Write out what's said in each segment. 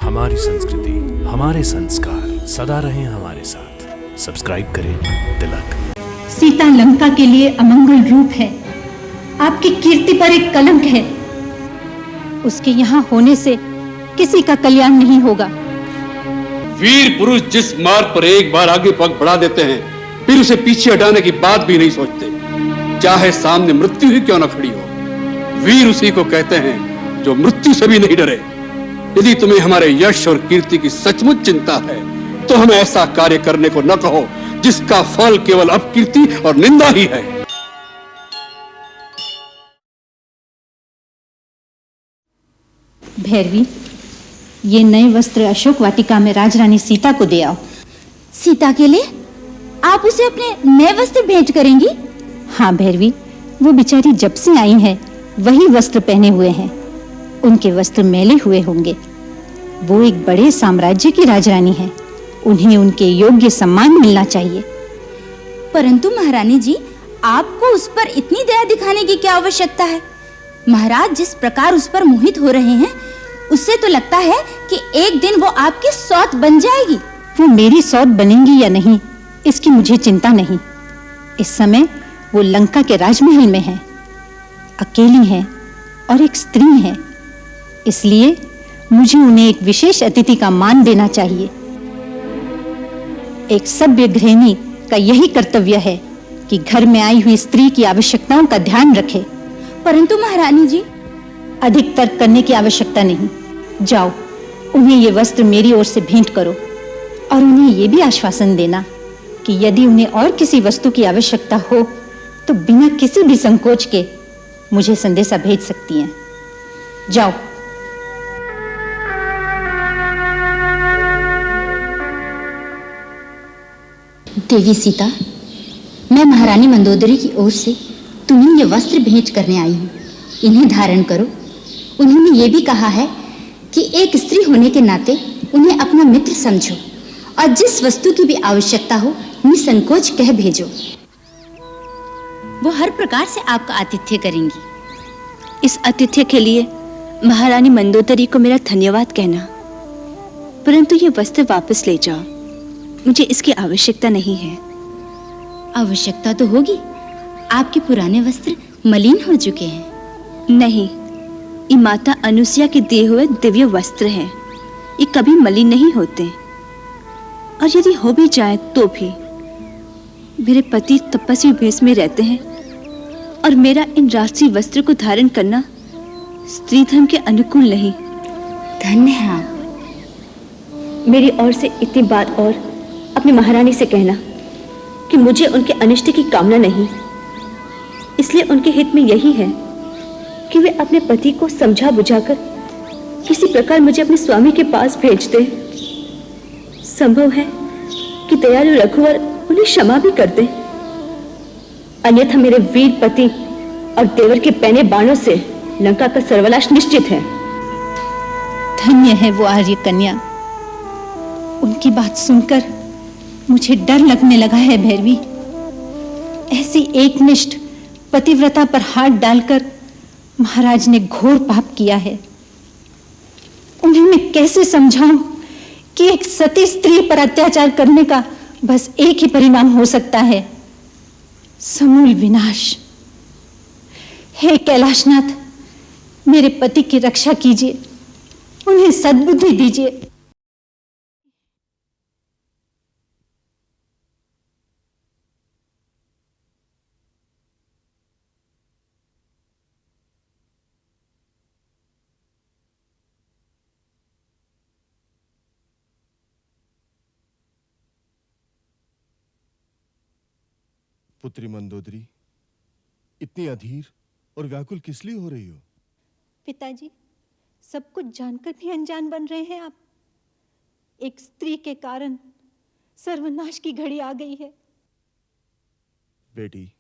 हमारी संस्कृति, हमारे संस्कार सदा रहें हमारे साथ। सब्सक्राइब करें तिलक। सीता लंका के लिए अमंगल रूप है, आपकी कीर्ति पर एक कलंक है। उसके यहाँ होने से किसी का कल्याण नहीं होगा। वीर पुरुष जिस मार्ग पर एक बार आगे पग बढ़ा देते हैं, फिर उसे पीछे हटाने की बात भी नहीं सोचते, चाहे सामने मृत्यु ही क्यों न खड़ी हो। वीर उसी को कहते हैं जो मृत्यु से भी नहीं डरे। यदि तुम्हें हमारे यश और कीर्ति की सचमुच चिंता है तो हमें ऐसा कार्य करने को न कहो जिसका फल केवल अपकीर्ति और निंदा ही है। भैरवी, ये नए वस्त्र अशोक वाटिका में राजरानी सीता को दे आओ। सीता के लिए आप उसे अपने नए वस्त्र भेंट करेंगी? हाँ भैरवी, वो बेचारी जब से आई है वही वस्त्र पहने हुए हैं। उनके वस्त्र मैले हुए होंगे। वो एक बड़े साम्राज्य की राजरानी है, उन्हें उनके योग्य सम्मान मिलना चाहिए। परंतु महारानी जी, आपको उस पर इतनी दया दिखाने की क्या आवश्यकता है? महाराज जिस प्रकार उस पर मोहित हो रहे हैं, उससे तो लगता है कि एक दिन वो आपकी सौत बन जाएगी। वो मेरी सौत बनेंगी या नहीं, इसकी मुझे चिंता नहीं। इस समय वो लंका के राजमहल में है, अकेली है और एक स्त्री है, इसलिए मुझे उन्हें एक विशेष अतिथि का मान देना चाहिए। एक सभ्य गृहिणी का यही कर्तव्य है कि घर में आई हुई स्त्री की आवश्यकताओं का ध्यान रखे। परंतु महारानी जी, अधिक तर्क करने की आवश्यकता नहीं। जाओ, उन्हें ये वस्त्र मेरी ओर से भेंट करो और उन्हें ये भी आश्वासन देना कि यदि उन्हें और किसी वस्तु की आवश्यकता हो तो बिना किसी भी संकोच के मुझे संदेशा भेज सकती हैं। जाओ। देवी सीता, मैं महारानी मंदोदरी की ओर से तुम्हें ये वस्त्र भेंट करने आई हूँ। इन्हें धारण करो। उन्होंने ये भी कहा है कि एक स्त्री होने के नाते उन्हें अपना मित्र समझो और जिस वस्तु की भी आवश्यकता हो निसंकोच कह भेजो। वो हर प्रकार से आपका आतिथ्य करेंगी। इस आतिथ्य के लिए महारानी मंदोदरी को मेरा धन्यवाद कहना, परंतु ये वस्त्र वापस ले जाओ। मुझे इसकी आवश्यकता नहीं है। आवश्यकता तो होगी, आपके पुराने वस्त्र मलिन हो चुके हैं। नहीं, ये माता अनुसुईया के दिए हुए दिव्य वस्त्र हैं। ये कभी मलिन नहीं होते, और यदि हो भी जाए तो भी मेरे पति तपस्वी भेष में रहते हैं और मेरा इन राजसी वस्त्र को धारण करना स्त्री धर्म के अनुकूल नहीं। धन्य है आप। मेरी ओर से इतनी बात और अपनी महारानी से कहना कि मुझे उनके अनिष्ट की कामना नहीं, इसलिए उनके हित में यही है कि वे अपने पति को समझा बुझाकर किसी प्रकार मुझे अपने स्वामी के पास भेज दे। संभव है कि दयालु रघुवर उन्हें क्षमा भी कर दे, अन्यथा मेरे वीर पति और देवर के पैने बाणों से लंका का सर्वनाश निश्चित है। धन्य है वो आर्य कन्या। उनकी बात सुनकर मुझे डर लगने लगा है भैरवी। ऐसी एकनिष्ठ पतिव्रता पर हाथ डालकर महाराज ने घोर पाप किया है। उन्हें मैं कैसे समझाऊं कि एक सती स्त्री पर अत्याचार करने का बस एक ही परिणाम हो सकता है, समूल विनाश। हे कैलाशनाथ, मेरे पति की रक्षा कीजिए, उन्हें सद्बुद्धि दीजिए। पुत्री मंदोदरी, इतनी अधीर और व्याकुल किस लिए हो रही हो? पिताजी, सब कुछ जानकर भी अनजान बन रहे हैं आप। एक स्त्री के कारण सर्वनाश की घड़ी आ गई है। बेटी,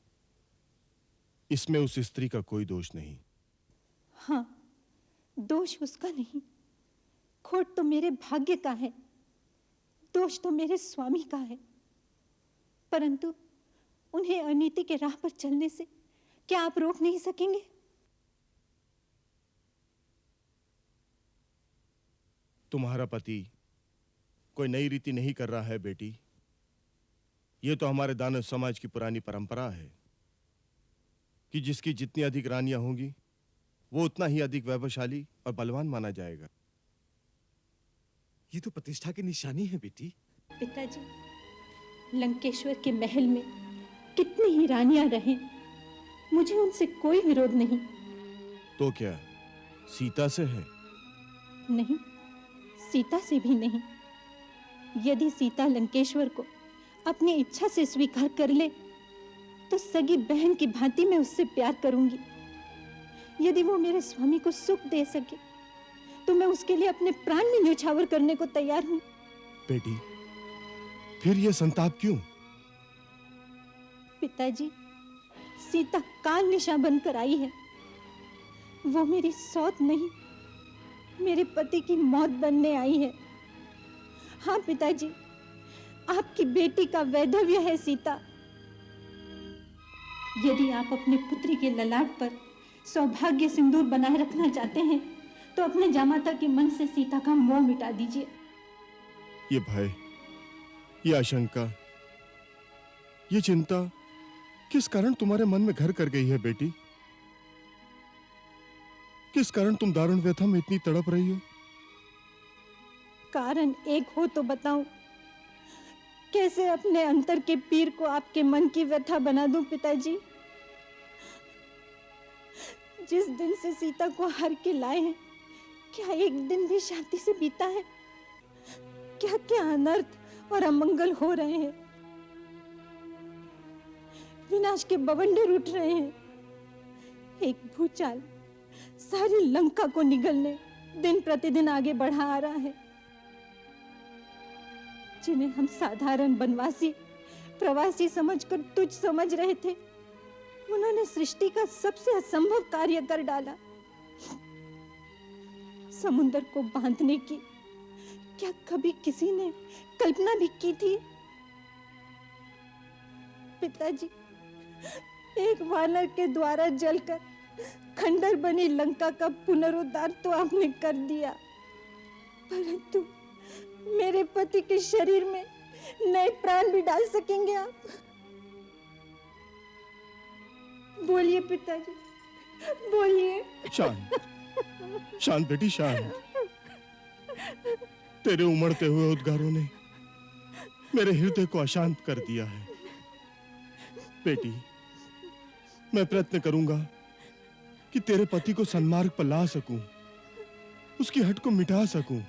इसमें उस स्त्री का कोई दोष नहीं। हाँ, दोष उसका नहीं, खोट तो मेरे भाग्य का है, दोष तो मेरे स्वामी का है। परंतु उन्हें अनीति के राह पर चलने से क्या आप रोक नहीं सकेंगे? तुम्हारा पति कोई नई रीति नहीं कर रहा है बेटी। ये तो हमारे दानव समाज की पुरानी परंपरा है कि जिसकी जितनी अधिक रानियां होंगी वो उतना ही अधिक वैभवशाली और बलवान माना जाएगा। ये तो प्रतिष्ठा की निशानी है बेटी। पिताजी, लंकेश्वर के महल में कितनी ही रानियां रहें, मुझे उनसे कोई विरोध नहीं। तो क्या सीता से है? नहीं, सीता से भी नहीं। यदि सीता लंकेश्वर को अपनी इच्छा से स्वीकार कर ले तो सगी बहन की भांति मैं उससे प्यार करूंगी। यदि वो मेरे स्वामी को सुख दे सके तो मैं उसके लिए अपने प्राण भी न्यौछावर करने को तैयार हूं। बेटी, फिर यह संताप क्यों? पिताजी, सीता काल निशा बनकर आई है। वो मेरी सौत नहीं, मेरे पति की मौत बनने आई है। हाँ पिताजी, आपकी बेटी का वैधव्य है सीता। यदि आप अपने पुत्री के ललाट पर सौभाग्य सिंदूर बनाए रखना चाहते हैं तो अपने जामाता के मन से सीता का मोह मिटा दीजिए। ये भय, ये आशंका, ये चिंता किस कारण तुम्हारे मन में घर कर गई है बेटी? किस कारण तुम दारुण व्यथा में इतनी तड़प रही हो? कारण एक हो तो बताऊं, कैसे अपने अंतर के पीर को आपके मन की व्यथा बना दूं पिताजी? जिस दिन से सीता को हर के लाए हैं, क्या एक दिन भी शांति से बीता है? क्या क्या अनर्थ और अमंगल हो रहे हैं। विनाश के बवंडर उठ रहे हैं। एक भूचाल सारी लंका को निगलने दिन प्रतिदिन आगे बढ़ा आ रहा है। जिन्हें हम साधारण बनवासी प्रवासी समझकर तुच्छ समझ रहे थे, उन्होंने सृष्टि का सबसे असंभव कार्य कर डाला। समुद्र को बांधने की क्या कभी किसी ने कल्पना भी की थी? पिताजी, एक वानर के द्वारा जलकर खंडर बनी लंका का पुनरुद्धार तो आपने कर दिया, परंतु मेरे पति के शरीर में नए प्राण भी डाल सकेंगे आप? बोलिए पिताजी, बोलिए। शांत, शांत बेटी, शांत। तेरे उमड़ते हुए उद्गारों ने मेरे हृदय को अशांत कर दिया है। बेटी, मैं प्रयत्न करूंगा कि तेरे पति को सन्मार्ग पर ला सकूं, उसकी हट को मिटा सकूं।